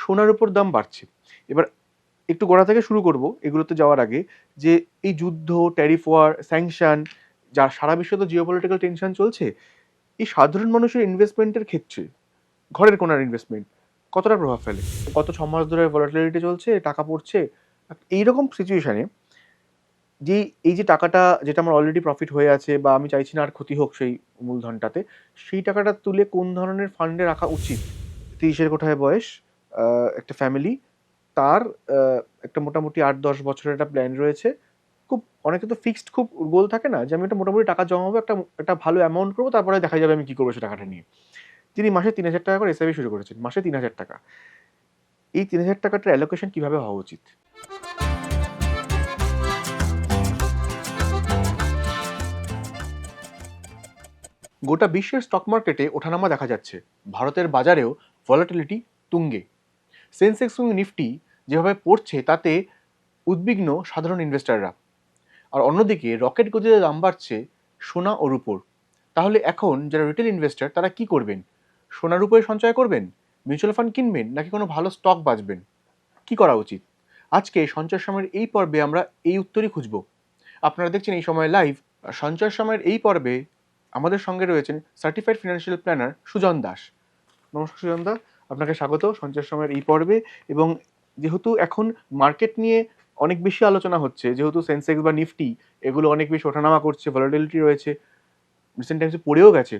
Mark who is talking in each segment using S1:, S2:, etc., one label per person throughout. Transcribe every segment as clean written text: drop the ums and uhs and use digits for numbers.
S1: সোনার উপর দাম বাড়ছে। এবার একটু গোড়া থেকে শুরু করব এগুলোতে যাওয়ার আগে, যে এই যুদ্ধ, ট্যারিফ ওয়ার, স্যাংশন, যা সারা বিশ্বে তো জিওপলিটিক্যাল টেনশন চলছে, এই সাধারণ মানুষের ইনভেস্টমেন্টের ক্ষেত্রে ঘরের কোনার ইনভেস্টমেন্ট কতটা প্রভাব ফেলে? গত 6 মাস ধরে ভলাটিলিটি চলছে, টাকা পড়ছে। এইরকম সিচুয়েশনে এই যে টাকাটা যেটা আমার অলরেডি প্রফিট হয়ে আছে বা আমি চাইছি না আর ক্ষতি হোক সেই মূলধনটাতে, সেই টাকাটা তুলে কোন ধরনের ফান্ডে রাখা উচিত? 30-এর কোঠায় বয়স, একটা ফ্যামিলি, তার একটা মোটামুটি ৮-১০ বছরের একটা প্ল্যান রয়েছে। খুব অনেকে তো ফিক্সড খুব গোল থাকে না যে আমি একটা মোটামুটি টাকা জমাবো, একটা ভালো অ্যামাউন্ট করবো, তারপরে দেখা যাবে আমি কি করবো সে টাকাটা নিয়ে। তিনি মাসে ৩,০০০ টাকা করে এসআইপি শুরু করেছেন। মাসে ৩,০০০ টাকা। এই ৩,০০০ টাকাটার অ্যালোকেশন কিভাবে হওয়া উচিত? গোটা বিশ্বের স্টক মার্কেটে ওঠানামা দেখা যাচ্ছে। ভারতের বাজারেও ভলাটিলিটি তুঙ্গে। সেন্সেক্স এবং নিফটি যেভাবে পড়ছে তাতে উদ্বিগ্ন সাধারণ ইনভেস্টররা। আর অন্যদিকে রকেট গতিতে দাম বাড়ছে সোনা ও রূপোর। তাহলে এখন যারা রিটেল ইনভেস্টর তারা কি করবেন? সোনা রূপোয় সঞ্চয় করবেন, মিউচুয়াল ফান্ড কিনবেন, নাকি কোনো ভালো স্টক বাছবেন? কি করা উচিত? আজকে সঞ্চয় সময়ের এই পর্বে আমরা এই উত্তরই খুঁজব। আপনারা দেখছেন এই সময় লাইভ। সঞ্চয় সময়ের এই পর্বে আমাদের সঙ্গে রয়েছেন certified financial planner Sujan Das. নমস্কার সুজন দা, আপনাকে স্বাগত সঞ্চয় সময়ের এই পর্বে। এবং যেহেতু এখন মার্কেট নিয়ে অনেক বেশি আলোচনা হচ্ছে, যেহেতু সেন্সেক্স বা নিফটি এগুলো অনেক বেশি ওঠানামা করছে, ভলাটিলিটি রয়েছে, রিসেন্ট টাইমসে পড়েও গেছে,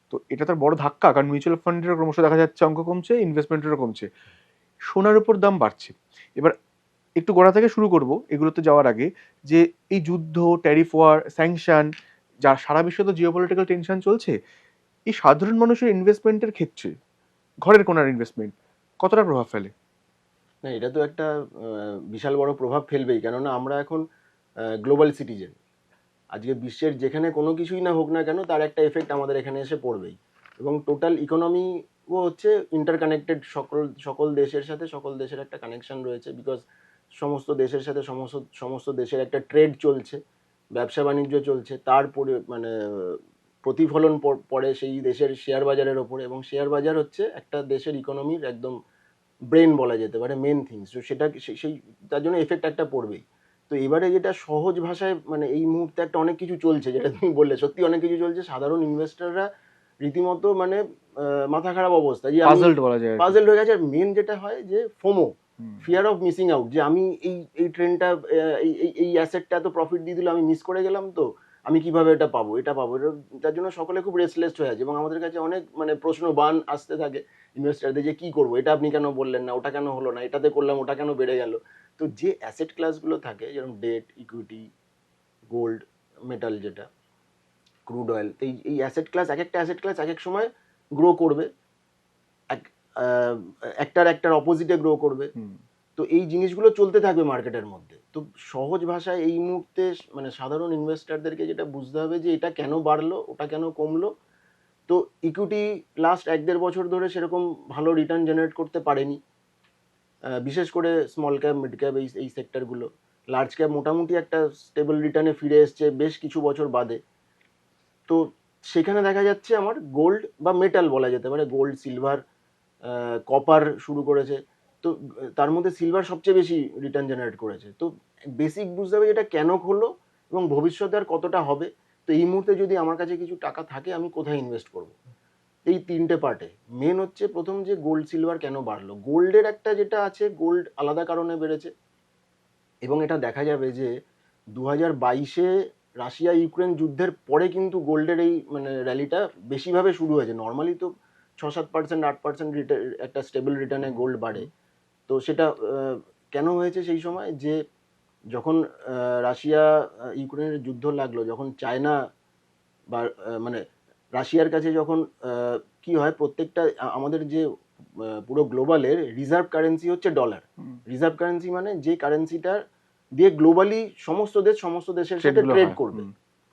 S1: তো এটা তার বড় ধাক্কা, কারণ মিউচুয়াল ফান্ডেরও ক্রমশ দেখা যাচ্ছে অঙ্ক কমছে, ইনভেস্টমেন্টেরও কমছে, সোনার উপর দাম বাড়ছে। এবার একটু গোড়া থেকে শুরু করব এগুলোতে যাওয়ার আগে, যে এই যুদ্ধ, ট্যারিফ ওয়ার, স্যাংশন, যা সারা বিশ্বে তো জিওপলিটিক্যাল টেনশন চলছে, এই সাধারণ মানুষের ইনভেস্টমেন্টের ক্ষেত্রে ঘরের কোনার ইনভেস্টমেন্ট কতটা প্রভাব ফেলে?
S2: না, এটা তো একটা বিশাল বড় প্রভাব ফেলবেই, কেননা আমরা এখন গ্লোবাল সিটিজেন। আজকে বিশ্বের যেখানে কোনো কিছুই না হোক না কেন, তার একটা এফেক্ট আমাদের এখানে এসে পড়বেই। এবং টোটাল ইকোনমিও হচ্ছে ইন্টারকানেক্টেড, সকল সকল দেশের সাথে সকল দেশের একটা কানেকশন রয়েছে, বিকজ সমস্ত দেশের সাথে সমস্ত সমস্ত দেশের একটা ট্রেড চলছে, ব্যবসা বাণিজ্য চলছে, তার মানে প্রতিফলন পড়ে সেই দেশের শেয়ার বাজারের ওপরে। এবং শেয়ার বাজার হচ্ছে একটা দেশের ইকোনমির একদম ব্রেন বলা যেতে পারে, মেন থিংস। তো সেটা সেই তার জন্য এফেক্ট একটা পড়বেই। তো এবারে যেটা সহজ ভাষায়, মানে এই মুহূর্তে একটা অনেক কিছু চলছে, যেটা তুমি বললে সত্যি অনেক কিছু চলছে। সাধারণ ইনভেস্টররা রীতিমতো মানে মাথা খারাপ অবস্থা, যে আমি
S1: পাজলড বলা যায় আর কি।
S2: পাজল হয়ে গেছে। আর মেন যেটা হয় যে FOMO, fear of missing out, যে আমি এই এই ট্রেনটা, এই অ্যাসেটটা এত প্রফিট দিয়ে দিল, আমি মিস করে গেলাম, তো আমি কিভাবে এটা পাবো, তার জন্য সকলে খুব রেস্টলেস হয়ে আছে। এবং আমাদের কাছে অনেক মানে প্রশ্ন বান আসতে থাকে ইনভেস্টারদের, যে কি করবো, এটা আপনি কেন বললেন না, ওটা কেন হলো না, এটাতে করলাম ওটা কেন বেড়ে গেল। তো যে অ্যাসেট ক্লাসগুলো থাকে, যেরকম ডেট, ইকুইটি, গোল্ড, মেটাল, যেটা ক্রুড অয়েল, তো এই অ্যাসেট ক্লাস, এক একটা অ্যাসেট ক্লাস এক এক সময় গ্রো করবে, এক একটার অপোজিটে গ্রো করবে। তো এই জিনিসগুলো চলতে থাকবে মার্কেটের মধ্যে। তো সহজ ভাষায় এই মুহূর্তে মানে সাধারণ ইনভেস্টারদেরকে যেটা বুঝতে হবে, যে এটা কেন বাড়লো, ওটা কেন কমলো। তো ইকুইটি লাস্ট 1-1.5 বছর ধরে সেরকম ভালো রিটার্ন জেনারেট করতে পারেনি, বিশেষ করে স্মল ক্যাপ, মিড ক্যাপ, এই সেক্টরগুলো। লার্জ ক্যাপ মোটামুটি একটা স্টেবল রিটার্নে ফিরে এসছে বেশ কিছু বছর বাদে। তো সেখানে দেখা যাচ্ছে আমার গোল্ড বা মেটাল বলা যেতে পারে, গোল্ড, সিলভার, কপার শুরু করেছে। তো তার মধ্যে সিলভার সবচেয়ে বেশি রিটার্ন জেনারেট করেছে। তো বেসিক বুঝতে হবে এটা কেন হলো এবং ভবিষ্যতে আর কতটা হবে। তো এই মুহূর্তে যদি আমার কাছে কিছু টাকা থাকে, আমি কোথায় ইনভেস্ট করব। এই 3টে পার্টে মেন হচ্ছে, প্রথম যে গোল্ড সিলভার কেন বাড়লো। গোল্ডের একটা যেটা আছে, গোল্ড আলাদা কারণে বেড়েছে। এবং এটা দেখা যাবে যে 2022-এ রাশিয়া ইউক্রেন যুদ্ধের পরে কিন্তু গোল্ডের এই মানে র্যালিটা বেশিভাবে শুরু হয়েছে। নর্মালি তো 6-7%, 8% একটা স্টেবল রিটার্নে গোল্ড বাড়ে। তো সেটা কেন হয়েছে সেই সময়, যে যখন রাশিয়া ইউক্রেনের যুদ্ধ লাগলো, যখন চায়না বা মানে রাশিয়ার কাছে যখন কি হয়, প্রত্যেকটা আমাদের যে পুরো গ্লোবালের রিজার্ভ কারেন্সি হচ্ছে ডলার। রিজার্ভ কারেন্সি মানে যে কারেন্সিটা দিয়ে গ্লোবালি সমস্ত দেশের সাথে ট্রেড করবে,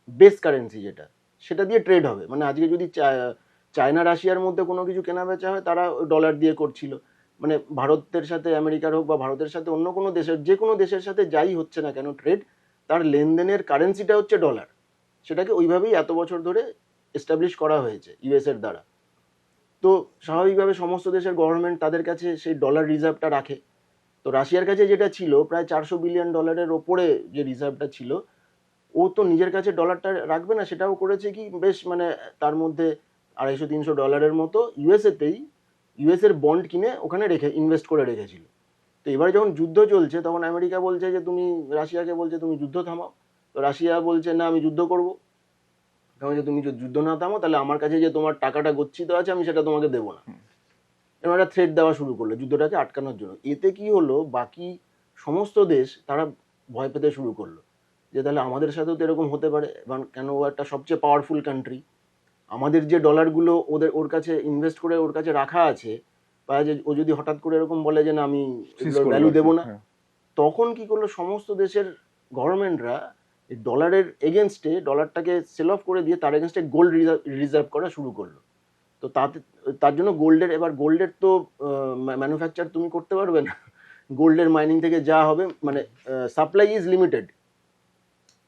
S2: বেস কারেন্সি যেটা, সেটা দিয়ে ট্রেড হবে। মানে আজকে যদি চায়না রাশিয়ার মধ্যে কোনো কিছু কেনা বেচা হয়, তারা ডলার দিয়ে করছিল। মানে ভারতের সাথে আমেরিকার হোক বা ভারতের সাথে অন্য কোনো দেশের, যে কোনো দেশের সাথে যাই হচ্ছে না কেন ট্রেড, তার লেনদেনের কারেন্সিটা হচ্ছে ডলার। সেটাকে ওইভাবেই এত বছর ধরে এস্টাবলিশ করা হয়েছে ইউএস এর দ্বারা। তো স্বাভাবিকভাবে সমস্ত দেশের গভর্নমেন্ট তাদের কাছে সেই ডলার রিজার্ভটা রাখে। তো রাশিয়ার কাছে যেটা ছিল প্রায় $400 বিলিয়ন ওপরে যে রিজার্ভটা ছিল, ও তো নিজের কাছে ডলারটা রাখবে না, সেটাও করেছে কি বেশ মানে তার মধ্যে $250-300 মতো ইউএস এর বন্ড কিনে ওখানে রেখে ইনভেস্ট করে রেখেছিল। তো এবারে যখন যুদ্ধ চলছে তখন আমেরিকা বলছে যে তুমি, রাশিয়াকে বলছে তুমি যুদ্ধ থামাও। তো রাশিয়া বলছে না, আমি যুদ্ধ করবো। তখন যে তুমি যদি যুদ্ধ না থামো তাহলে আমার কাছে যে তোমার টাকাটা গচ্ছিত আছে আমি সেটা তোমাকে দেবো না। এরকম একটা থ্রেট দেওয়া শুরু করলো যুদ্ধটাকে আটকানোর জন্য। এতে কি হলো, বাকি সমস্ত দেশ তারা ভয় পেতে শুরু করলো যে তাহলে আমাদের সাথেও তো এরকম হতে পারে, এবং কেন ও একটা সবচেয়ে পাওয়ারফুল কান্ট্রি, আমাদের যে ডলারগুলো ওর কাছে ইনভেস্ট করে ওর কাছে রাখা আছে, বা যে ও যদি হঠাৎ করে এরকম বলে যে না আমি ভ্যালু দেবো না, তখন কি করলো সমস্ত দেশের গভর্নমেন্টরা ডলারের এগেনস্টে ডলারটাকে সেল অফ করে দিয়ে তার এগেনস্টে গোল্ড রিজার্ভ করা শুরু করলো। তো তার জন্য গোল্ডের তো ম্যানুফ্যাকচার তুমি করতে পারবে না, গোল্ডের মাইনিং থেকে যা হবে মানে সাপ্লাই ইজ লিমিটেড।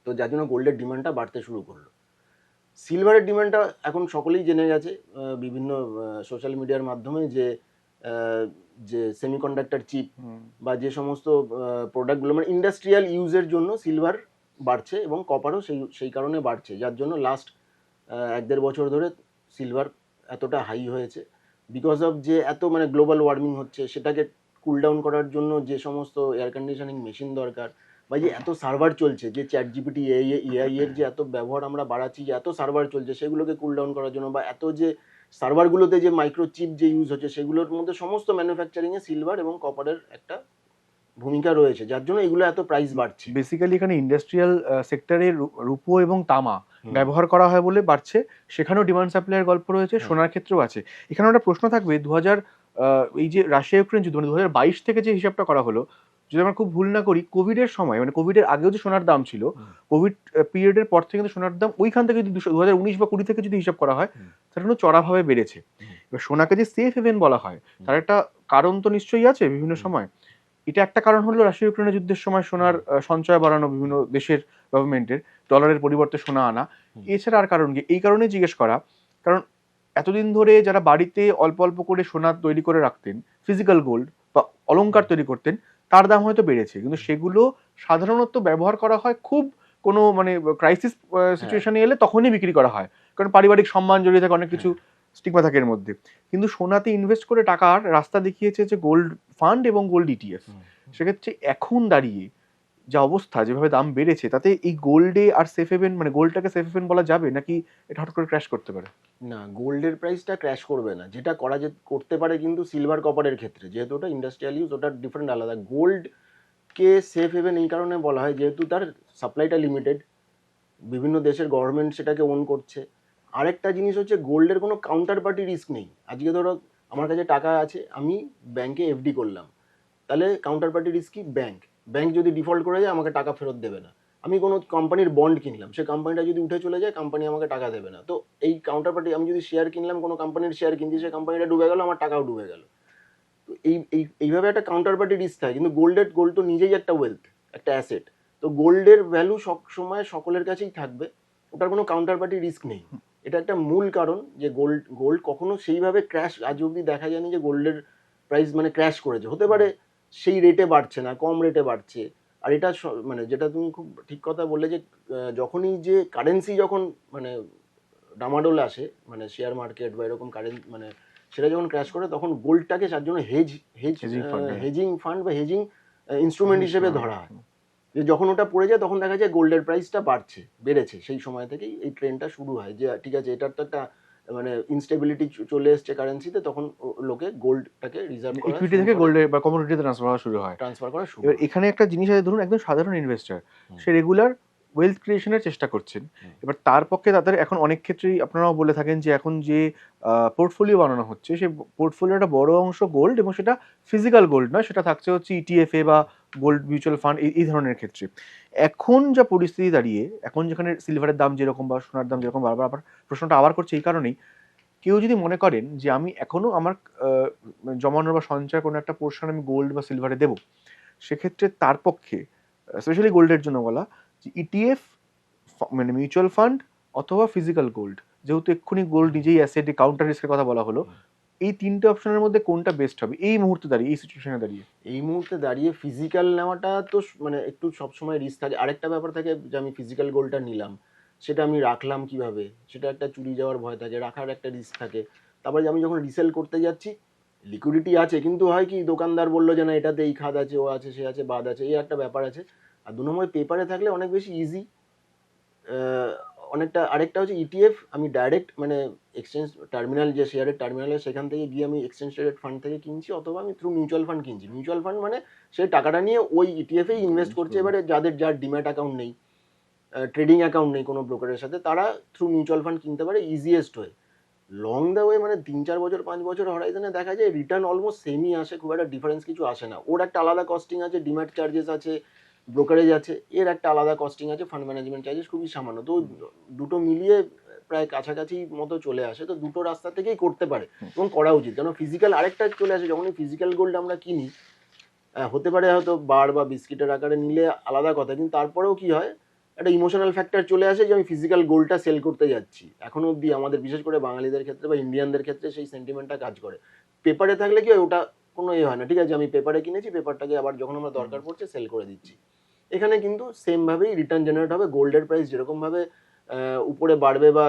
S2: তো যার জন্য গোল্ডের ডিমান্ডটা বাড়তে শুরু করলো। সিলভারের ডিমান্ডটা এখন সকলেই জেনে গেছে বিভিন্ন সোশ্যাল মিডিয়ার মাধ্যমে যে যে সেমিকন্ডাক্টর চিপ বা যে সমস্ত প্রোডাক্টগুলো মানে ইন্ডাস্ট্রিয়াল ইউজের জন্য সিলভার বাড়ছে, এবং কপারও সেই কারণে বাড়ছে, যার জন্য লাস্ট 1-1.5 বছর ধরে সিলভার এতটা হাই হয়েছে। বিকজ অফ যে এত মানে গ্লোবাল ওয়ার্মিং হচ্ছে, সেটাকে কুল ডাউন করার জন্য যে সমস্ত এয়ার কন্ডিশনিং মেশিন দরকার, বা যে এত সার্ভার চলছে, যে চ্যাট জিপিটি এআই এর যে এত ব্যবহার আমরা বাড়াচ্ছি, যে এত সার্ভার চলছে সেগুলোকে কুল ডাউন করার জন্য, বা এত যে সার্ভারগুলোতে যে মাইক্রোচিপ যে ইউজ হচ্ছে সেগুলোর মধ্যে সমস্ত ম্যানুফ্যাকচারিংয়ে সিলভার এবং কপারের একটা ভূমিকা রয়েছে, যার জন্য এগুলো এত প্রাইস বাড়ছে।
S1: বেসিক্যালি এখানে ইন্ডাস্ট্রিয়াল সেক্টরে রূপো এবং তামা ব্যবহার করা হয় বলে বাড়ছে, সেখানেও ডিমান্ড সাপ্লাইয়ের গল্প রয়েছে, সোনার ক্ষেত্রেও আছে। এখানে একটা প্রশ্ন থাকবে, এই যে রাশিয়া ইউক্রেন যুদ্ধ মানে 2022 থেকে যে হিসাবটা করা হলো, যদি আমরা খুব ভুল না করি কোভিডের সময় মানে কোভিডের আগেও যে সোনার দাম ছিল, কোভিড পিরিয়ডের পর থেকে কিন্তু সোনার দাম ওইখান থেকে যদি 2019 বা 20 থেকে যদি হিসাব করা হয় তাহলে কিন্তু চড়াভাবে বেড়েছে। এবার সোনাকে যে সেফ হেভেন বলা হয় তার একটা কারণ তো নিশ্চয়ই আছে বিভিন্ন সময়। এটা একটা কারণ হলো রাশিয়া ইউক্রেনের যুদ্ধের সময় সোনার সঞ্চয় বাড়ানো বিভিন্ন দেশের গভর্নমেন্টের, ডলারের পরিবর্তে সোনা আনা। এছাড়া আর কারণ কি? এই কারণে জিজ্ঞেস করা, কারণ এতদিন ধরে যারা বাড়িতে অল্প অল্প করে সোনা তৈরি করে রাখতেন, ফিজিক্যাল গোল্ড বা অলংকার তৈরি করতেন, তার দাম হয়তো বেড়েছে, কিন্তু সেগুলো সাধারণত ব্যবহার করা হয় খুব কোনো মানে ক্রাইসিস সিচুয়েশনে এলে তখনই বিক্রি করা হয়, কারণ পারিবারিক সম্মান জড়িয়ে থাকে, অনেক কিছু স্টিগমা থাকে এর মধ্যে। কিন্তু সোনাতে ইনভেস্ট করে টাকার রাস্তা দেখিয়েছে যে গোল্ড ফান্ড এবং গোল্ড ইটিএফ। সেক্ষেত্রে এখন দাঁড়িয়ে যা অবস্থা, যেভাবে দাম বেড়েছে, তাতে এই গোল্ডে আর সেফ হেভেন মানে গোল্ডটাকে সেফ হেভেন বলা যাবে নাকি এটা হঠাৎ করে ক্র্যাশ করতে পারে?
S2: না, গোল্ডের প্রাইসটা ক্র্যাশ করবে না। যেটা করতে পারে কিন্তু সিলভার কপারের ক্ষেত্রে, যেহেতু ওটা ইন্ডাস্ট্রিয়াল ইউজ, ওটা ডিফারেন্ট আলাদা। গোল্ডকে সেফ হেভেন এই কারণে বলা হয় যেহেতু তার সাপ্লাইটা লিমিটেড, বিভিন্ন দেশের গভর্নমেন্ট সেটাকে ওন করছে। আরেকটা জিনিস হচ্ছে গোল্ডের কোনো কাউন্টার পার্টি রিস্ক নেই। আজকে ধরো আমার কাছে টাকা আছে, আমি ব্যাংকে এফডি করলাম, তাহলে কাউন্টার পার্টি রিস্ক কি? ব্যাংক যদি ডিফল্ট করে যায় আমাকে টাকা ফেরত দেবে না। আমি কোনো কোম্পানির বন্ড কিনলাম, সে কোম্পানিটা যদি উঠে চলে যায় কোম্পানি আমাকে টাকা দেবে না। তো এই কাউন্টার পার্টি, আমি যদি শেয়ার কিনলাম, কোনো কোম্পানির শেয়ার কিনছি, সে কোম্পানিটা ডুবে গেল, আমার টাকাও ডুবে গেল। তো এইভাবে একটা কাউন্টার পার্টি রিস্ক থাকে। কিন্তু গোল্ড তো নিজেই একটা ওয়েলথ, একটা অ্যাসেট। তো গোল্ডের ভ্যালু সব সময় সকলের কাছেই থাকবে, ওটার কোনো কাউন্টার পার্টি রিস্ক নেই। এটা একটা মূল কারণ যে গোল্ড কখনো সেইভাবে ক্র্যাশ, আজ অবধি দেখা যায়নি যে গোল্ডের প্রাইস মানে ক্র্যাশ করেছে। হতে পারে সেই রেটে বাড়ছে না, কম রেটে বাড়ছে। আর এটা মানে যেটা তুমি খুব ঠিক কথা বললে যে যখনই যে কারেন্সি যখন মানে ডামাডোল আসে, মানে শেয়ার মার্কেট বা এরকম মানে সেটা যখন ক্র্যাশ করে, তখন গোল্ডটাকে তার জন্য হেজিং ফান্ড বা হেজিং ইনস্ট্রুমেন্ট হিসেবে ধরা হয়। যে যখন ওটা পড়ে যায় তখন দেখা যায় গোল্ডের প্রাইসটা বেড়েছে। সেই সময় থেকেই এই ট্রেন্ডটা শুরু হয় যে ঠিক আছে, এটার তো একটা মানে ইনস্টেবিলিটি চলে এসছে কারেন্সিতে, তখন লোকে গোল্ডটাকে রিজার্ভ করা,
S1: ইকুইটি থেকে গোল্ডে বা কমোডিটিতে ট্রান্সফার করা শুরু হয়। এবার এখানে একটা জিনিস আছে, ধরুন একদম সাধারণ ইনভেস্টর, সে রেগুলার ওয়েলথ ক্রিয়েশনের চেষ্টা করছেন। এবার তার পক্ষে তাদের এখন অনেক ক্ষেত্রেই আপনারাও বলে থাকেন যে এখন যে পোর্টফোলিও বানানো হচ্ছে, সেই পোর্টফোলিওটা বড় অংশ গোল্ড, এবং সেটা ফিজিক্যাল গোল্ড নয়, সেটা থাকছে হচ্ছে ইটিএফ এ বা গোল্ড মিউচুয়াল ফান্ড, এই ধরনের ক্ষেত্রে। এখন যা পরিস্থিতি দাঁড়িয়ে, এখন যেখানে সিলভারের দাম যেরকম বা সোনার দাম যেরকম, বারবার আবার প্রশ্নটা আবার করছে এই কারণেই, কেউ যদি মনে করেন যে আমি এখনো আমার জমানো বা সঞ্চয় কোনো একটা পোর্শন আমি গোল্ড বা সিলভারে দেবো, সেক্ষেত্রে তার পক্ষে স্পেশালি গোল্ডের জন্য বলা যে ইটিএফ মানে মিউচুয়াল ফান্ড অথবা ফিজিক্যাল গোল্ড, যেহেতু এক্ষুনি গোল্ড নিজেই অ্যাসেট, কাউন্টার রিস্কের কথা বলা হলো, এই তিনটে অপশনের মধ্যে কোনটা বেস্ট হবে এই মুহূর্তে দাঁড়িয়ে, এই সিচুয়েশনে দাঁড়িয়ে?
S2: এই মুহূর্তে দাঁড়িয়ে ফিজিক্যাল নেওয়াটা তো মানে একটু সবসময় রিস্ক থাকে। আরেকটা ব্যাপার থাকে যে আমি ফিজিক্যাল গোল্ডটা নিলাম, সেটা আমি রাখলাম কিভাবে, সেটা একটা চুরি যাওয়ার ভয় থাকে, রাখার একটা রিস্ক থাকে। তারপরে আমি যখন রিসেল করতে যাচ্ছি, লিকুইডিটি আছে, কিন্তু হয় কি দোকানদার বললো যে না এটাতে এই খাদ আছে, ও আছে, সে আছে, বাদ আছে, এই একটা ব্যাপার আছে। আর ২ নম্বরে পেপারে থাকলে অনেক বেশি ইজি। অনেকটা আরেকটা হচ্ছে ইটিএফ, আমি ডাইরেক্ট মানে এক্সচেঞ্জ টার্মিনাল, যে শেয়ারের টার্মিনালে, সেখান থেকে গিয়ে আমি এক্সচেঞ্জ ট্রেডেড ফান্ড থেকে কিনছি, অথবা আমি থ্রু মিউচুয়াল ফান্ড কিনছি। মিউচুয়াল ফান্ড মানে সেই টাকাটা নিয়ে ওই ইটিএফেই ইনভেস্ট করছে। এবারে যার ডিম্যাট অ্যাকাউন্ট নেই, ট্রেডিং অ্যাকাউন্ট নেই কোনো ব্রোকারের সাথে, তারা থ্রু মিউচুয়াল ফান্ড কিনতে পারে easiest way. Long the way মানে ৩-৪ বছর ৫ বছর হরাইজনে দেখা যায় রিটার্ন অলমোস্ট সেমই আসে, খুব একটা ডিফারেন্স কিছু আসে না। ওর একটা আলাদা কস্টিং আছে, ডিম্যাট চার্জেস আছে, ব্রোকারেজ আছে, এর একটা আলাদা কস্টিং আছে, ফান্ড ম্যানেজমেন্ট চার্জেস খুবই সামান্য। তো দুটো মিলিয়ে প্রায় কাছাকাছি মতো চলে আসে। তো দুটো রাস্তা থেকেই করতে পারে এবং করা উচিত। কারণ ফিজিক্যাল আরেকটা চলে আসে, যখন ফিজিক্যাল গোল্ড আমরা কিনি, হতে পারে হয়তো বার বা বিস্কিটের আকারে নিলে আলাদা কথা, কিন্তু তারপরেও কি হয়, একটা ইমোশনাল ফ্যাক্টর চলে আসে যে আমি ফিজিক্যাল গোল্ডটা সেল করতে যাচ্ছি। এখনো অবধি আমাদের বিশেষ করে বাঙালিদের ক্ষেত্রে বা ইন্ডিয়ানদের ক্ষেত্রে সেই সেন্টিমেন্টটা কাজ করে। পেপারে থাকলে কি হয়, ওটা কোনো হয় না, ঠিক আছে আমি পেপারে কিনেছি, পেপারটাকে আবার যখন আমার দরকার পড়ছে সেল করে দিচ্ছি। এখানে কিন্তু সেম ভাবেই রিটার্ন জেনারেট হবে। গোল্ডের প্রাইস যেরকম ভাবে উপরে বাড়বে বা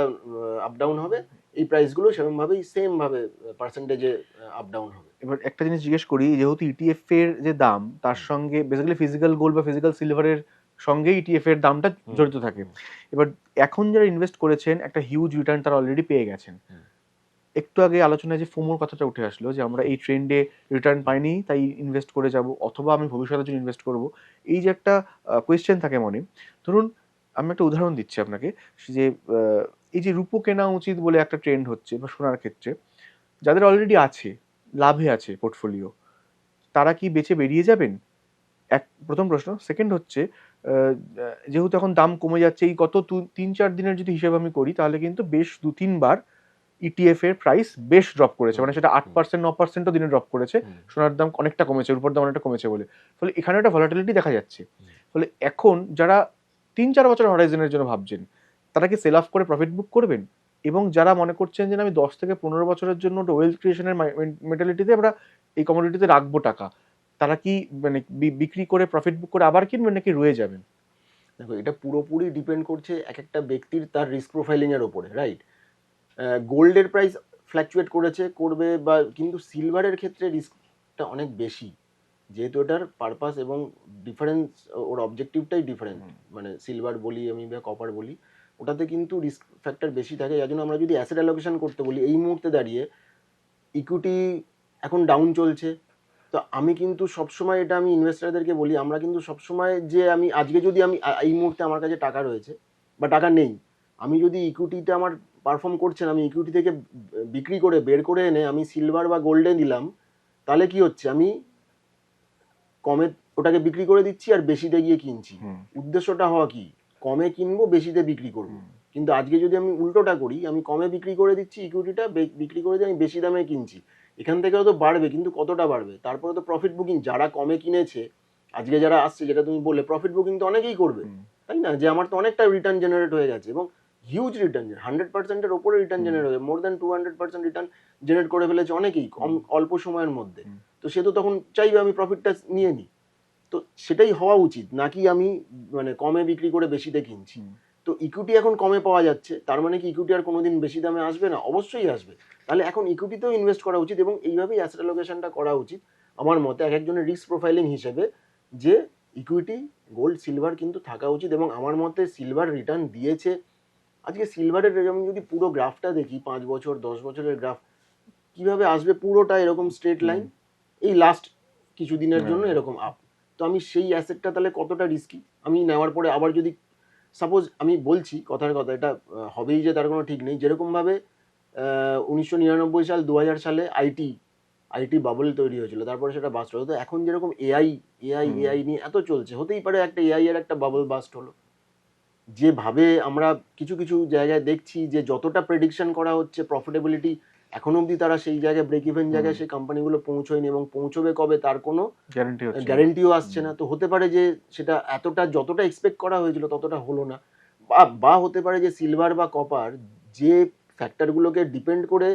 S2: আপ ডাউন হবে, এই প্রাইসগুলো সেরকম ভাবেই সেম ভাবে পার্সেন্টেজে আপ ডাউন হবে।
S1: এবার একটা জিনিস জিজ্ঞেস করি, যেহেতু ইটিএফ এর যে দাম তার সঙ্গে বেসিক্যালি ফিজিক্যাল গোল্ড বা ফিজিক্যাল সিলভারের সঙ্গে ইটিএফ এর দামটা জড়িত থাকে। এবার এখন যারা ইনভেস্ট করেছেন একটা হিউজ রিটার্ন তারা অলরেডি পেয়ে গেছেন। একটু আগে আলোচনায় যে ফোমোর কথাটা উঠে আসলো, যে আমরা এই ট্রেন্ডে রিটার্ন পাইনি তাই ইনভেস্ট করে যাব, অথবা আমি ভবিষ্যতের জন্য ইনভেস্ট করব, এই যে একটা কোয়েশ্চেন থাকে মনে। ধরুন আমি একটা উদাহরণ দিচ্ছি আপনাকে, যে এই যে রূপো কেনা উচিত বলে একটা ট্রেন্ড হচ্ছে বা সোনার ক্ষেত্রে, যাদের অলরেডি আছে, লাভে আছে পোর্টফোলিও, তারা কি বেঁচে বেরিয়ে যাবেন? প্রথম প্রশ্ন। সেকেন্ড হচ্ছে, যেহেতু এখন দাম কমে যাচ্ছে, এই গত ৩-৪ দিনের যদি হিসেব আমি করি, তাহলে কিন্তু বেশ ২-৩ বার ইটিএফ এর প্রাইস বেশ ড্রপ করেছে, মানে সেটা ৮%, ৯%ও দিনে ড্রপ করেছে। সোনার দাম অনেকটা কমেছে, রূপোর দাম অনেকটা কমেছে বলে। ফলে এখানে একটা ভলাটিলিটি দেখা যাচ্ছে। ফলে এখন যারা ৩-৪ বছর হরাইজনের জন্য ভাবছেন, তারা কি সেল অফ করে প্রফিট বুক করবেন? এবং যারা মনে করছেন যে আমি ১০ থেকে ১৫ বছরের জন্য ওয়েলথ ক্রিয়েশনের মেন্টালিটিতে আমরা এই কমোডিটিতে রাখবো টাকা, তারা কি মানে বিক্রি করে প্রফিট বুক করে আবার কিনবেন, নাকি রয়ে যাবেন?
S2: দেখো, এটা পুরোপুরি ডিপেন্ড করছে এক একটা ব্যক্তির তার রিস্ক প্রোফাইলিং এর ওপরে, রাইট? গোল্ডের প্রাইস ফ্ল্যাকচুয়েট করবে বা, কিন্তু সিলভারের ক্ষেত্রে রিস্কটা অনেক বেশি, যেহেতু এটার পারপাস এবং ডিফারেন্স, ওর অবজেক্টিভটাই ডিফারেন্ট। মানে সিলভার বলি আমি বা কপার বলি, ওটাতে কিন্তু রিস্ক ফ্যাক্টর বেশি থাকে। যার জন্য আমরা যদি অ্যাসেট অ্যালোকেশন করতে বলি, এই মুহূর্তে দাঁড়িয়ে ইকুইটি এখন ডাউন চলছে, তো আমি কিন্তু সবসময়, এটা আমি ইনভেস্টারদেরকে বলি, আমরা কিন্তু সবসময় যে আমি আজকে যদি আমি এই মুহূর্তে আমার কাছে টাকা রয়েছে বা টাকা নেই, আমি যদি ইকুইটিটা আমার পারফর্ম করছে না, আমি ইকুইটি থেকে বিক্রি করে বের করে এনে আমি সিলভার বা গোল্ডে দিলাম, তাহলে কি হচ্ছে, আমি কমে ওটাকে বিক্রি করে দিচ্ছি আর বেশিতে গিয়ে কিনছি। উদ্দেশ্যটা হওয়া কি, কমে কিনবো, বেশিতে বিক্রি করবো। কিন্তু আজকে যদি আমি উল্টোটা করি, আমি কমে বিক্রি করে দিচ্ছি ইকুইটিটা, বিক্রি করে দিয়ে আমি বেশি দামে কিনছি, এখান থেকে হয়তো বাড়বে, কিন্তু কতটা বাড়বে? তারপরে তো প্রফিট বুকিং, যারা কমে কিনেছে আজকে, যারা আসছে, যেটা তুমি বললে, প্রফিট বুকিং তো অনেকেই করবে, তাই না? যে আমার তো অনেকটা রিটার্ন জেনারেট হয়ে গেছে, এবং হিউজ রিটার্ন, 100%-এর ওপরে রিটার্ন জেনারেট হয়ে, মোর দ্যান 200% রিটার্ন জেনারেট করে ফেলেছে অনেকেই কম অল্প সময়ের মধ্যে। তো সে তো তখন চাইবে আমি প্রফিটটা নিয়ে নিই। তো সেটাই হওয়া উচিত, নাকি আমি মানে কমে বিক্রি করে বেশিতে কিনছি। তো ইকুইটি এখন কমে পাওয়া যাচ্ছে, তার মানে কি ইকুইটি আর কোনোদিন বেশি দামে আসবে না? অবশ্যই আসবে। তাহলে এখন ইকুইটিতেও ইনভেস্ট করা উচিত, এবং এইভাবেই অ্যাসেট অ্যালোকেশনটা করা উচিত আমার মতে, এক একজনের রিস্ক প্রোফাইলিং হিসেবে, যে ইকুইটি, গোল্ড, সিলভার কিন্তু থাকা উচিত। এবং আমার মতে সিলভার রিটার্ন দিয়েছে। আজকে সিলভারের আমি যদি পুরো গ্রাফটা দেখি, 5 বছর 10 বছরের গ্রাফ, কিভাবে আসবে পুরোটা এরকম স্ট্রেট লাইন, এই লাস্ট কিছুদিনের জন্য এরকম আপ। তো আমি সেই অ্যাসেটটা তাহলে কতটা রিস্কি, আমি নেওয়ার পরে আবার যদি সাপোজ, আমি বলছি কথার কথা, এটা হবেই যে তার কোনো ঠিক নেই, যেরকমভাবে 1999 সাল 2000 সালে আইটি বাবল তৈরি হয়েছিল, তারপরে সেটা বাস্ট হলো। তো এখন যেরকম এআই নিয়ে এত চলছে, হতেই পারে একটা এআই এর একটা বাবল বাস্ট হলো। যেভাবে আমরা কিছু কিছু জায়গায় দেখছি যে যতটা প্রেডিকশন করা হচ্ছে প্রফিটেবিলিটি, এখন অবধি তারা সেই জায়গায় ব্রেক ইভেন জায়গায় সেই কোম্পানিগুলো পৌঁছয়নি, এবং পৌঁছবে কবে তার কোনো গ্যারেন্টিও আসছে না। তো হতে পারে যে সেটা এতটা যতটা এক্সপেক্ট করা হয়েছিল ততটা হলো না, বা হতে পারে যে সিলভার বা কপার যে ফ্যাক্টরগুলোকে ডিপেন্ড করে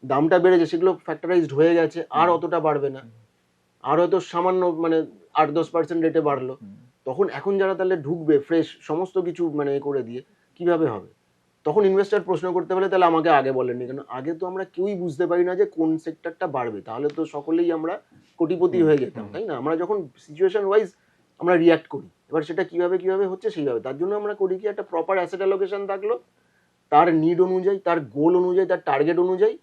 S2: দামটা বেড়েছে সেগুলো ফ্যাক্টরাইজড হয়ে গেছে, আর অতটা বাড়বে না, আর হয়তো সামান্য মানে 8-10% রেটে বাড়লো। তখন এখন যারা তাহলে ঢুকবে ফ্রেশ সমস্ত কিছু মানে এ করে দিয়ে, কিভাবে হবে? তখন ইনভেস্টর প্রশ্ন করতে পারে তাহলে আমাকে আগে বলেননি কেন? আগে তো আমরা কেউই বুঝতে পারি না যে কোন সেক্টরটা বাড়বে, তাহলে তো সকলেই আমরা কোটিপতি হয়ে যেতাম, তাই না? আমরা যখন সিচুয়েশন ওয়াইজ আমরা রিয়াক্ট করি, এবার সেটা কিভাবে হচ্ছে সেইভাবে। তার জন্য আমরা করি কি, একটা প্রপার অ্যাসেট অ্যালোকেশন থাকলো, তার নিড অনুযায়ী, তার গোল অনুযায়ী, তার টার্গেট অনুযায়ী,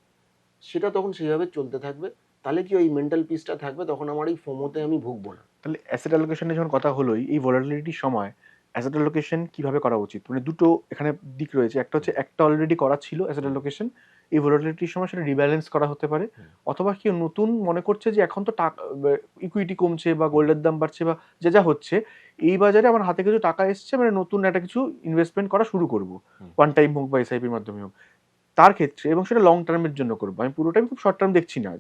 S2: সেটা তখন সেইভাবে চলতে থাকবে। তাহলে কি ওই মেন্টাল পিসটা থাকবে, তখন আমার এই ফোমোতে আমি ভুগবো না।
S1: তাহলে অ্যাসেট অ্যালোকেশনের যখন কথা হলোই, এই ভলাটিলিটির সময় অ্যাসেট অ্যালোকেশন কিভাবে করা উচিত? মানে দুটো এখানে দিক রয়েছে। একটা হচ্ছে একটা অলরেডি করা ছিল অ্যাসেট অ্যালোকেশন, এই ভলাটিলিটির সময় সেটা রিব্যালেন্স করা হতে পারে, অথবা কেউ নতুন মনে করছে যে এখন তো টাকা ইকুইটি কমছে বা গোল্ডের দাম বাড়ছে বা যা হচ্ছে, এই বাজারে আমার হাতে কিছু টাকা এসছে, মানে নতুন একটা কিছু ইনভেস্টমেন্ট করা শুরু করব, ওয়ান টাইম হোক বা এসআইপির মাধ্যমে হোক, তার ক্ষেত্রে, এবং সেটা লং টার্মের জন্য করবো। আমি পুরোটাই খুব শর্ট টার্ম দেখছি না,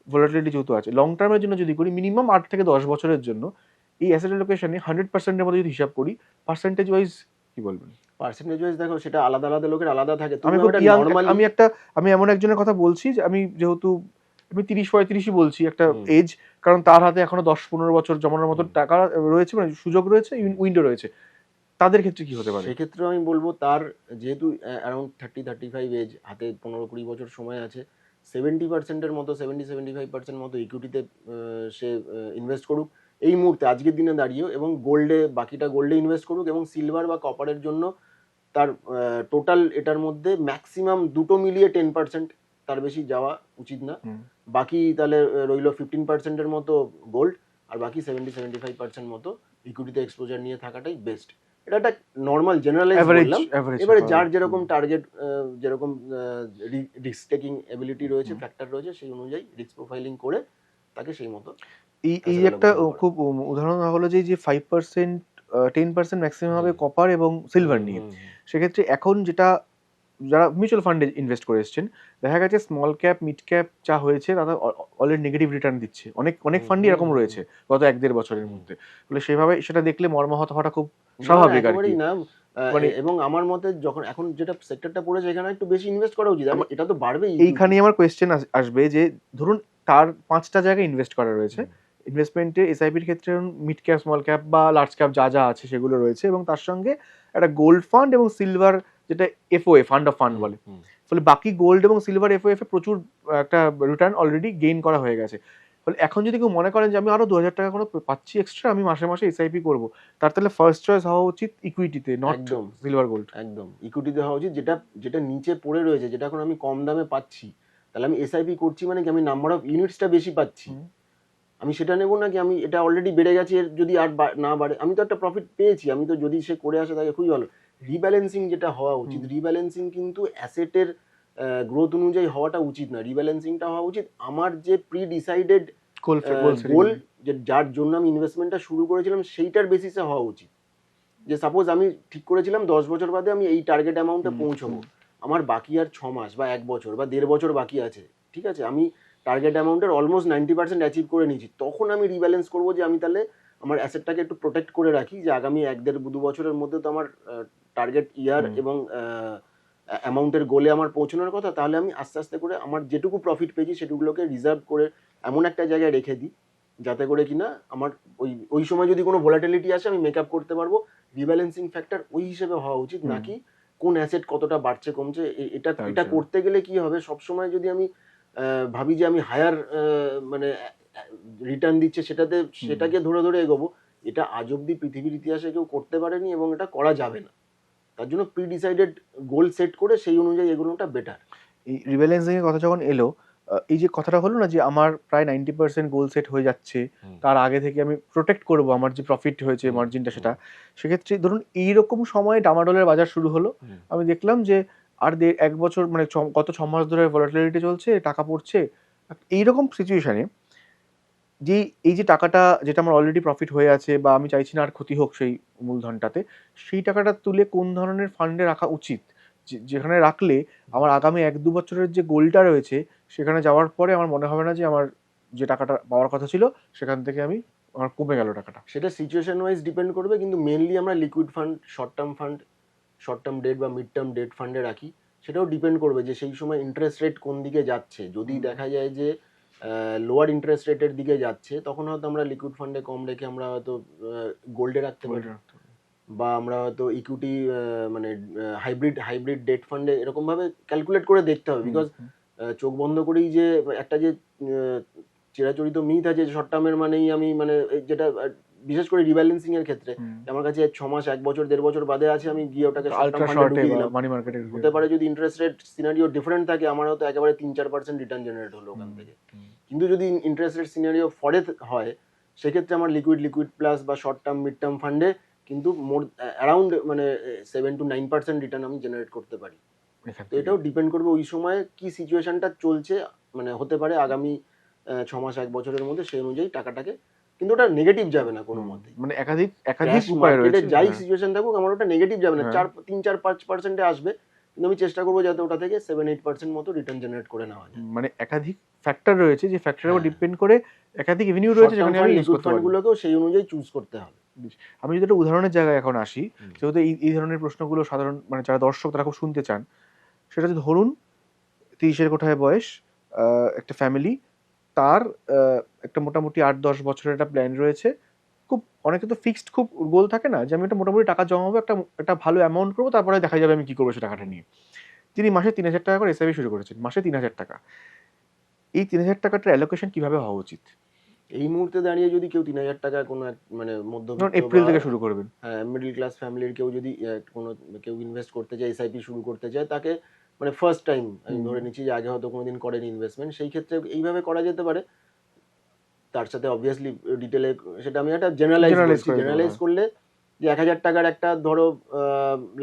S1: ভলাটিলিটি যেহেতু আছে, লং টার্মের জন্য যদি করি মিনিমাম 8 থেকে 10 বছরের জন্য, এই অ্যাসেট অ্যালোকেশনে 100%-এর মধ্যে যদি হিসাব করি, পার্সেন্টেজ ওয়াইজ কি বলবেন?
S2: পার্সেন্টেজ ওয়াইজ দেখো, সেটা আলাদা আলাদা লোকের আলাদা থাকে।
S1: আমি
S2: তুমি
S1: খুব
S2: এটা
S1: ইয়াং,
S2: নরমালি,
S1: আমি এমন একজনের কথা বলছি যে আমি যেহেতু আমি 30-35ই বলছি একটা
S2: হুম।
S1: এজ, কারণ তার হাতে এখনো 10-15 বছর জমানোর মতো টাকা রয়েছে, মানে সুযোগ রয়েছে, উইন্ডো রয়েছে। তাদের ক্ষেত্রে কি হতে পারে?
S2: সেক্ষেত্রে আমি বলবো তার যেহেতু অ্যারাউন্ড 30-35 এজ, হাতে 15-20 বছর সময় আছে, 70%-এর মতো, 70-75% মতো ইকুইটিতে সে ইনভেস্ট করুক এই মুহূর্তে, আজকের দিনে দাঁড়িয়েও, এবং গোল্ডে, বাকিটা গোল্ডে ইনভেস্ট করুক, এবং সিলভার বা কপারের জন্য তার টোটাল এটার মধ্যে ম্যাক্সিমাম দুটো মিলিয়ে 10%, তার বেশি যাওয়া উচিত না। বাকি তাহলে রইল 15%-এর মতো গোল্ড, আর বাকি 70-75% মতো ইকুইটিতে এক্সপোজার নিয়ে থাকাটাই বেস্ট। এটা একটা নর্মাল জেনারেলাইজ বললাম। এবারে যার যেরকম টার্গেট, যেরকম রিস্ক টেকিং এবিলিটি রয়েছে, ফ্যাক্টর রয়েছে, সেই অনুযায়ী রিস্ক প্রোফাইলিং করে তাকে সেই মতো
S1: এই এই
S2: asset
S1: একটা
S2: allocation করা।
S1: খুব উদাহরণ হলো যে 5%, 10% ম্যাক্সিমাম হবে কপার এবং সিলভার নিয়ে। সেক্ষেত্রে এখন যেটা, যারা মিউচুয়াল ফান্ডে ইনভেস্ট করে এসছেন, দেখা গেছে স্মল ক্যাপ, মিড ক্যাপ যা হয়েছে তারা অলরেডি নেগেটিভ রিটার্ন দিচ্ছে। অনেক ফান্ডই এরকম রয়েছে গত 1-1.5 বছরের মধ্যে। ফলে সেভাবে সেটা দেখলে মর্মাহত হওয়াটা খুব স্বাভাবিক আর কি।
S2: একেবারেই না।
S1: মানে
S2: এবং আমার মতে যখন এখন যেটা সেক্টরটা পড়েছে, এখানে একটু বেশি ইনভেস্ট করা উচিত। এটা তো বাড়বেই।
S1: এইখানেই আমার কোয়েশ্চেন আসবে যে ধরুন তার 5টা জায়গায় ইনভেস্ট করা রয়েছে। ইনভেস্টমেন্টে এসআইপির ক্ষেত্রে মিড ক্যাপ, স্মল ক্যাপ বা লার্জ ক্যাপ যা আছে সেগুলো রয়েছে, এবং তার সঙ্গে একটা গোল্ড ফান্ড এবং সিলভার, যেটা এফওএ, ফান্ড অফ ফান্ড বলে। ফলে বাকি গোল্ড এবং সিলভার এফওএফ এ প্রচুর একটা রিটার্ন অলরেডি গেইন করা হয়ে গেছে। ফলে এখন যদি কেউ মনে করেন যে আমি আরো 2000 টাকা করে পাচ্ছি এক্সট্রা, আমি মাসে মাসে এসআইপি করবো, তার তাহলে ফার্স্ট চয়েস হওয়া উচিত ইকুইটিতে, নট
S2: একদম
S1: সিলভার গোল্ড।
S2: একদম ইকুইটিতে হওয়া উচিত। যেটা যেটা নিচে পড়ে রয়েছে, যেটা এখন আমি কম দামে পাচ্ছি, তাহলে আমি এসআইপি করছি মানে কি, আমি নাম্বার অফ ইউনিটসটা বেশি পাচ্ছি। আমি সেটা নেবো না কি আমি এটা অলরেডি বেড়ে গেছে, এর যদি আর না বাড়ে, আমি তো একটা প্রফিট পেয়েছি। আমি তো, যদি সে করে আসে তাকে খুবই ভালো। রিব্যালেন্সিং যেটা হওয়া উচিত, রিব্যালেন্সিং কিন্তু অ্যাসেটের গ্রোথ অনুযায়ী হওয়াটা উচিত না। রিব্যালেন্সিংটা হওয়া উচিত আমার যে প্রি ডিসাইডেড গোল, যে যার জন্য আমি ইনভেস্টমেন্টটা শুরু করেছিলাম, সেইটার বেসিসে হওয়া উচিত। যে সাপোজ আমি ঠিক করেছিলাম 10 বছর বাদে আমি এই টার্গেট অ্যামাউন্টে পৌঁছবো, আমার বাকি আর 6 মাস বা 1 বছর বা 1.5 বছর বাকি আছে, ঠিক আছে, আমি টার্গেট অ্যামাউন্টের অলমোস্ট 90% অ্যাচিভ করে নিয়েছি, তখন আমি রিব্যালেন্স করবো যে আমি তাহলে আমার অ্যাসেটটাকে একটু প্রোটেক্ট করে রাখি, যে আগামী 1-1.5-2 বছরের মধ্যে তো আমার টার্গেট ইয়ার এবং অ্যামাউন্টের গোলে আমার পৌঁছানোর কথা, তাহলে আমি আস্তে আস্তে করে আমার যেটুকু প্রফিট পেয়েছি সেটুকুলোকে রিজার্ভ করে এমন একটা জায়গায় রেখে দিই, যাতে করে কিনা আমার ওই সময় যদি কোনো ভোলাটিলিটি আসে আমি মেকআপ করতে পারবো। রিব্যালেন্সিং ফ্যাক্টর ওই হিসেবে হওয়া উচিত, নাকি কোন অ্যাসেট কতটা বাড়ছে কমছে। এটা করতে গেলে কি হবে, সবসময় যদি আমি ভাবি যে আমি হায়ার মানে রিটার্ন দিচ্ছে সেটাকে ধরে ধরে এগোবো, এটা আজ অব্দি পৃথিবীর ইতিহাসে কেউ করতে পারেনি, এবং এটা করা যাবে না। তার জন্য প্রি ডিসাইডেড গোল সেট করে সেই অনুযায়ী এগোনোটা বেটার।
S1: এই রিব্যালেন্সিং এর কথা যখন এলো, এই যে কথাটা হলো না যে আমার প্রায় 90% গোল সেট হয়ে যাচ্ছে, তার আগে থেকে আমি প্রোটেক্ট করব আমার যে প্রফিট হয়েছে মার্জিনটা, সেটা সেক্ষেত্রে ধরুন এইরকম সময় ডামাডোলের বাজার শুরু হলো, আমি দেখলাম যে আর 1 বছর, মানে গত 6 মাস ধরে ভলাটিলিটি চলছে, টাকা পড়ছে, এইরকম সিচুয়েশনে যে এই যে টাকাটা যেটা আমার অলরেডি প্রফিট হয়ে আছে বা আমি চাইছি না আর ক্ষতি হোক সেই মূলধনটাতে, সেই টাকাটা তুলে কোন ধরনের ফান্ডে রাখা উচিত, যেখানে রাখলে আমার আগামী 1-2 বছরের যে গোলটা রয়েছে সেখানে যাওয়ার পরে আমার মনে হবে না যে আমার যে টাকাটা পাওয়ার কথা ছিল সেখান থেকে আমার কমে গেল টাকাটা।
S2: সেটা সিচুয়েশন ওয়াইজ ডিপেন্ড করবে, কিন্তু মেনলি আমরা liquid fund, short term debt বা মিড টার্ম ডেট ফান্ডে রাখি, সেটাও ডিপেন্ড করবে যে সেই সময় ইন্টারেস্ট রেট কোন দিকে যাচ্ছে। যদি দেখা যায় যে লোয়ার ইন্টারেস্ট রেটের দিকে যাচ্ছে, তখন হয়তো আমরা লিকুইড ফান্ডে কম রেখে আমরা হয়তো গোল্ডে রাখতে পারি, বা আমরা হয়তো ইকুইটি মানে হাইব্রিড ডেট ফান্ডে এরকম ভাবে ক্যালকুলেট করে দেখতে হবে। বিকজ চোখ বন্ধ করেই যে একটা যে চিরাচরিত মিথ আছে শর্ট টার্মের মানেই আমি মানে যেটা বিশেষ করে রিব্যালেন্সিং এর ক্ষেত্রে আমার কাছে 6 মাস 1 বছর 1.5 বছর বাদে আছে, আমি গিয়ে ওটাকে শর্ট টার্ম ফান্ডে ঢুকিয়ে দিলাম।
S1: মানি মার্কেটে
S2: হতে পারে যদি ইন্টারেস্ট রেট সিনারিও ডিফারেন্ট থাকে, আমার হয়তো একেবারে 3-4% রিটার্ন জেনারেট হলো ওখান থেকে। কিন্তু যদি ইন্টারেস্ট রেট সিনারিও ফরেথ হয়, সেক্ষেত্রে আমার লিকুইড প্লাস বা শর্ট টার্ম মিড টার্ম ফান্ডে কিন্তু মোর অ্যারাউন্ড মানে 7-9% রিটার্ন আমি জেনারেট করতে পারি। তো এটাও ডিপেন্ড করবে ওই সময় কি সিচুয়েশনটা চলছে, মানে হতে পারে আগামী 6 মাস 1 বছরের মধ্যে সেই অনুযায়ী টাকাটাকে, কিন্তু ওটা নেগেটিভ যাবে না কোনো মতে।
S1: মানে একাধিক উপায় রয়েছে,
S2: যাই সিচুয়েশন থাকুক আমার ওটা নেগেটিভ যাবে না, 3-4-5% আসবে, কিন্তু আমি চেষ্টা করবো যাতে ওটা থেকে 7-8% মতো রিটার্ন জেনারেট করে নেওয়া যায়।
S1: মানে একাধিক ফ্যাক্টর রয়েছে, যে ফ্যাক্টরের উপর ডিপেন্ড করে একাধিক এভিনিউ রয়েছে যেখানে আমি ইউজ করতে পারি।
S2: ফান্ডগুলোকেও সেই অনুযায়ী চুজ করতে হবে।
S1: আমি যদি একটা উদাহরণের জায়গায় এখন আসি, যেহেতু এই ধরনের প্রশ্নগুলো সাধারণ মানে যারা দর্শক তারা খুব শুনতে চান, সেটা হচ্ছে ধরুন 30-এর কোঠায় বয়স, একটা ফ্যামিলি, তার একটা মোটামুটি 8-10 বছরের একটা প্ল্যান রয়েছে। খুব অনেকে তো ফিক্সড খুব গোল থাকে না, যে আমি একটা মোটামুটি টাকা জমাবো, একটা ভালো অ্যামাউন্ট করবো, তারপরে দেখা যাবে আমি কি করবো সে টাকাটা নিয়ে। তিনি মাসে 3,000 টাকা করে এসআইপি শুরু করেছেন, মাসে 3,000 টাকা। এই 3,000 টাকাটার অ্যালোকেশন কিভাবে হওয়া উচিত?
S2: এই মুহূর্তে দাঁড়িয়ে যদি কেউ 3,000 টাকা কোনো মানে মধ্যবিত্ত
S1: এপ্রিল থেকে শুরু করবেন,
S2: মিডল ক্লাস ফ্যামিলির কেউ যদি কেউ ইনভেস্ট করতে চায়, এসআইপি শুরু করতে চায়, তাকে মানে ফার্স্ট টাইম আমি ধরে নিচ্ছি যে আগে হয়তো কোনোদিন করেনি ইনভেস্টমেন্ট, সেই ক্ষেত্রে এইভাবে করা যেতে পারে। তার সাথে অবভিয়াসলি ডিটেলে সেটা আমি একটা জেনারেলাইজ করলে যে 1,000 টাকার একটা ধরো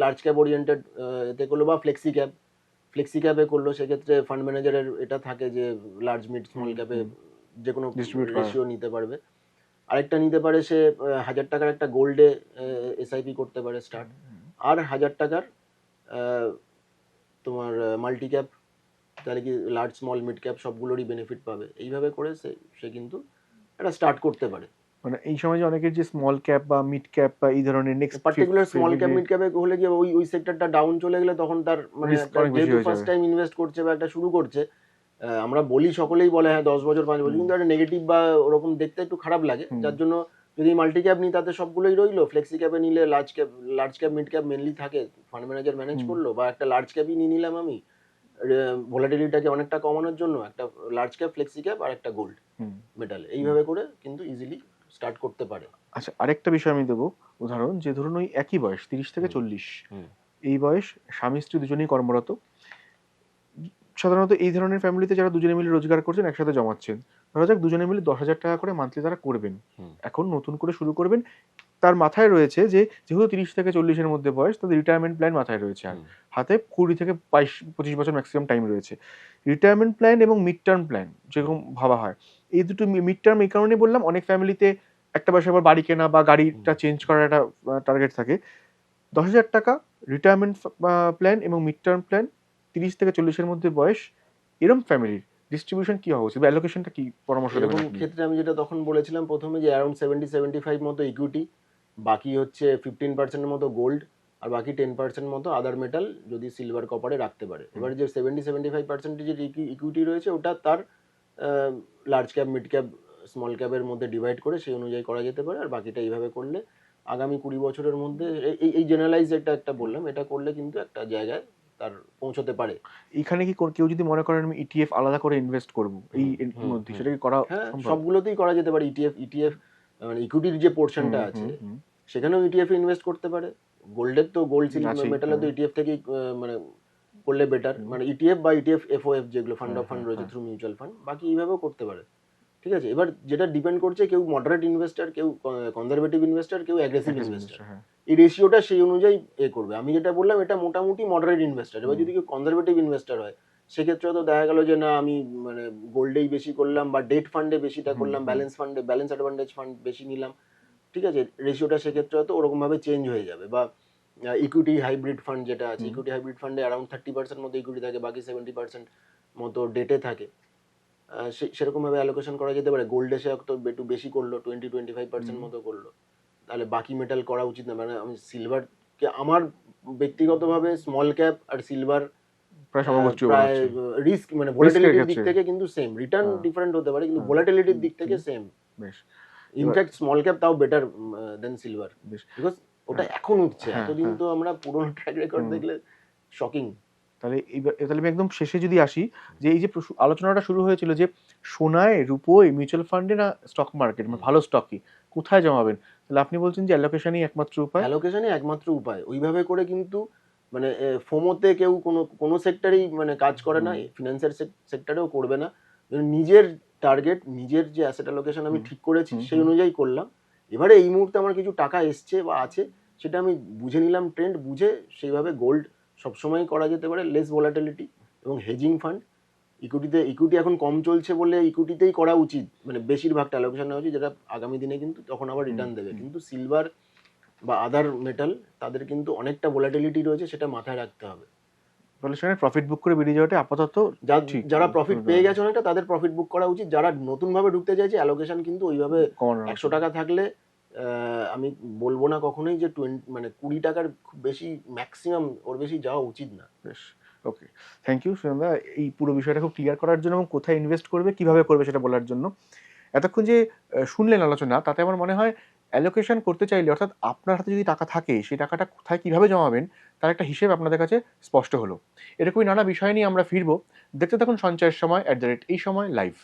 S2: লার্জ ক্যাপ ওরিয়েন্টেড এতে করলো, বা ফ্লেক্সি ক্যাপে করলো, সেক্ষেত্রে ফান্ড ম্যানেজারের এটা থাকে যে লার্জ মিড স্মল ক্যাপে যে কোনো রেশিও নিতে পারবে। আরেকটা নিতে পারে সে 1,000 টাকার একটা গোল্ডে এসআইপি করতে পারে স্টার্ট, আর 1,000 টাকার তোমার মাল্টি ক্যাপ, তাহলে কি লার্জ স্মল মিড ক্যাপ সবগুলোরই বেনিফিট পাবে। এইভাবে করে সে কিন্তু এটা স্টার্ট করতে পারে।
S1: মানে এই সময় যে অনেকের যে স্মল ক্যাপ বা মিড ক্যাপ বা এই ধরনের next
S2: particular small cap mid ক্যাপে হলে গিয়ে ওই সেক্টরটা ডাউন চলে গেলে তখন তার মানে যেহেতু ফার্স্ট টাইম ইনভেস্ট করছে বা একটা শুরু করছে, আমরা বলি সকলেই বলে হ্যাঁ 10 বছর 5 বছর, কিন্তু একটা নেগেটিভ বা ওরকম দেখতে একটু খারাপ লাগে। যার জন্য যদি মাল্টি ক্যাপ নিই তাতে সবগুলোই রইলো, ফ্লেক্সি ক্যাপে নিলে large cap mid cap mainly থাকে, ফান্ড ম্যানেজার ম্যানেজ করলো, বা একটা লার্জ ক্যাপই নিয়ে নিলাম আমি ভোলাটিলিটিটাকে অনেকটা কমানোর জন্য, একটা লার্জ ক্যাপ ফ্লেক্সি ক্যাপ আর একটা গোল্ড মেটাল, এইভাবে করে কিন্তু ইজিলি স্টার্ট করতে পারে।
S1: আচ্ছা, আরেকটা বিষয় আমি দেবো উদাহরণ, যে ধরুন ওই একই বয়স 30 থেকে 40, এই বয়স স্বামী স্ত্রী দুজনেই কর্মরত। সাধারণত এই ধরনের ফ্যামিলিতে যারা দুজনে মিলে রোজগার করছেন, একসাথে জমাচ্ছেন, ধরা যাক দুজনে মিলে 10,000 টাকা করে মান্থলি তারা করবেন, এখন নতুন করে শুরু করবেন। তার মাথায় রয়েছে যে যেহেতু 30 থেকে 40-এর মধ্যে বয়স, তাদের রিটায়ারমেন্ট প্ল্যান মাথায় রয়েছে, আর হাতে 20 থেকে 22-25 বছর ম্যাক্সিমাম টাইম রয়েছে। রিটায়ারমেন্ট প্ল্যান এবং মিড টার্ম প্ল্যান যেরকম ভাবা হয়, এই দুটো মিড টার্ম এই কারণে বললাম, অনেক ফ্যামিলিতে একটা বয়সে আবার বাড়ি কেনা বা গাড়িটা চেঞ্জ করার একটা টার্গেট থাকে। 10,000 টাকা রিটায়ারমেন্ট প্ল্যান এবং মিড টার্ম প্ল্যান 30 থেকে 40-এর মধ্যে বয়স, এরকম ফ্যামিলির ডিস্ট্রিবিউশন কি হওয়া উচিত বা অ্যালোকেশনটা কি পরামর্শ দেবেন?
S2: এরকম ক্ষেত্রে আমি যেটা তখন বলেছিলাম প্রথমে, যে অ্যারাউন্ড 70-75 মতো ইকুইটি, বাকি হচ্ছে 15% মতো গোল্ড, আর বাকি 10% মতো আদার মেটাল যদি সিলভার কপারে রাখতে পারে। এবার যে 70-75% যে ইকুইটি রয়েছে ওটা তার large cap mid cap small ক্যাপের মধ্যে ডিভাইড করে সেই অনুযায়ী করা যেতে পারে। আর বাকিটা এইভাবে করলে আগামী 20 বছরের মধ্যে এই জেনারেলাইজ একটা বললাম, এটা করলে কিন্তু একটা জায়গায় তার পৌঁছতে পারে।
S1: এখানে কি কেউ যদি মনে করেন আমি ইটিএফ আলাদা করে ইনভেস্ট করব এই মধ্যে, সেটা কি করা সম্ভব?
S2: সবগুলোতেই করা যেতে পারে। ইটিএফ মানে ইকুইটির যে পোর্শনটা আছে সেখানেও ইটিএফ ইনভেস্ট করতে পারে। গোল্ডের তো গোল্ড সিলভার মেটালের তো ইটিএফ থেকেই মানে করলে বেটার, মানে ইটিএফ বা ইটিএফ এফওএফ যেগুলো ফান্ড অফ ফান্ড রয়েছে থ্রু মিউচুয়াল ফান্ড, বাকি এইভাবেও করতে পারে। ঠিক আছে, এবার যেটা ডিপেন্ড করছে কেউ মডারেট ইনভেস্টার, কেউ কনজারভেটিভ ইনভেস্টার, কেউ অ্যাগ্রেসিভ ইনভেস্টার, এই রেশিওটা সেই অনুযায়ী করবে। আমি যেটা বললাম এটা মোটামুটি মডারেট ইনভেস্টার। এবার যদি কেউ কনজারভেটিভ ইনভেস্টার হয় সেক্ষেত্রে তো দেখা গেল যে না আমি মানে গোল্ডেই বেশি করলাম বা ডেট ফান্ডে বেশিটা করলাম, ব্যালেন্স অ্যাডভান্টেজ ফান্ড বেশি নিলাম। ঠিক আছে, রেশিওটা সেক্ষেত্রে হয়তো ওরকম ভাবে চেঞ্জ হয়ে যাবে। বা ইকুইটি হাইব্রিড ফান্ড যেটা আছে, ইকুইটি হাইব্রিড ফান্ডে অ্যারাউন্ড 30% মতো ইকুইটি থাকে, বাকি 70% মতো ডেটে থাকে। সেরকম ভাবে অ্যালোকেশন করা যেতে পারে। গোল্ডে সে একটু বেশি করলো, 20-25% মতো করলো, তাহলে বাকি মেটাল করা উচিত না। মানে আমি সিলভারকে আমার ব্যক্তিগতভাবে স্মল ক্যাপ আর সিলভার
S1: প্রায় সমগোষ্ঠী মনে
S2: প্রায়
S1: হচ্ছে।
S2: রিস্ক মানে
S1: এর
S2: ভোলাটিলিটির দিক
S1: ক্ষেত্রে।
S2: থেকে কিন্তু সেম, রিটার্ন
S1: হ্যাঁ।
S2: ডিফারেন্ট হতে পারে কিন্তু
S1: হ্যাঁ।
S2: ভোলাটিলিটির দিক থেকে সেম।
S1: বেশ। এবার
S2: ইনফ্যাক্ট স্মল ক্যাপ তাও বেটার দেন সিলভার,
S1: বেশ।
S2: বিকজ ওটা
S1: হ্যাঁ,
S2: এখন উঠছে,
S1: হ্যাঁ,
S2: এতদিন
S1: হ্যাঁ।
S2: তো আমরা পুরোনো ট্র্যাক রেকর্ড
S1: হুম।
S2: দেখলে শকিং।
S1: তাহলে তাহলে আমি একদম শেষে যদি আসি, যে এই যে আলোচনাটা শুরু হয়েছিল যে সোনায়, রূপোয়, মিউচুয়াল ফান্ডে না স্টক মার্কেট, মানে ভালো স্টকই কোথায় জমাবেন? তাহলে আপনি বলছেন যে অ্যালোকেশনই একমাত্র উপায়।
S2: অ্যালোকেশনই একমাত্র উপায়, ওইভাবে করে কিন্তু মানে ফোমোতে কেউ কোনো সেক্টরেই মানে কাজ করে না,
S1: হুম,
S2: ফিনান্সিয়াল সেক্টরেও করবে না। নিজের টার্গেট, নিজের যে অ্যাসেট অ্যালোকেশন আমি
S1: হুম,
S2: ঠিক করেছি
S1: হুম,
S2: সেই
S1: হুম।
S2: অনুযায়ী করলাম। এবারে এই মুহূর্তে আমার কিছু টাকা এসছে বা আছে, সেটা আমি বুঝে নিলাম, ট্রেন্ড বুঝে সেইভাবে গোল্ড সবসময় করা যেতে পারে, লেস ভলাটিলিটি, এবং হেজিং ফান্ড। ইকুইটি এখন কম চলছে বলে ইকুইটিতেই করা উচিত, মানে বেশিরভাগটা অ্যালোকেশন নেওয়া উচিত, যেটা আগামী দিনে কিন্তু তখন আবার
S1: হুম,
S2: রিটার্ন দেবে।
S1: হুম।
S2: কিন্তু সিলভার বা আদার মেটাল, তাদের কিন্তু অনেকটা ভোলাটিলিটি রয়েছে, সেটা মাথায় রাখতে হবে।
S1: তাহলে সেখানে প্রফিট বুক করে বেরিয়ে যাওয়াটা আপাতত ঠিক।
S2: যারা প্রফিট পেয়ে গেছে অনেকটা, তাদের প্রফিট বুক করা উচিত। যারা নতুন ভাবে ঢুকতে চাইছে, অ্যালোকেশন কিন্তু ওইভাবে
S1: কমানো
S2: 100 টাকা থাকলে আমি বলবো না কখনোই যে 20 টাকার খুব বেশি, ম্যাক্সিমাম ওর বেশি যাওয়া উচিত না।
S1: বেশ। ওকে। থ্যাংক ইউ সুনন্দা, এই পুরো বিষয়টা খুব ক্লিয়ার করার জন্য এবং কোথায় ইনভেস্ট করবে, কিভাবে করবে সেটা বলার জন্য। এতক্ষণ যে শুনলেন আলোচনা, তাতে আমার মনে হয় অ্যালোকেশন করতে চাইলে, অর্থাৎ আপনার হাতে যদি টাকা থাকে সেই টাকাটা কোথায় কিভাবে জমাবেন তার একটা হিসেব আপনাদের কাছে স্পষ্ট হলো। এরকমই নানা বিষয় নিয়ে আমরা ফিরবো। দেখতে থাকুন সঞ্চয়ের সময় @এই সময় লাইভ।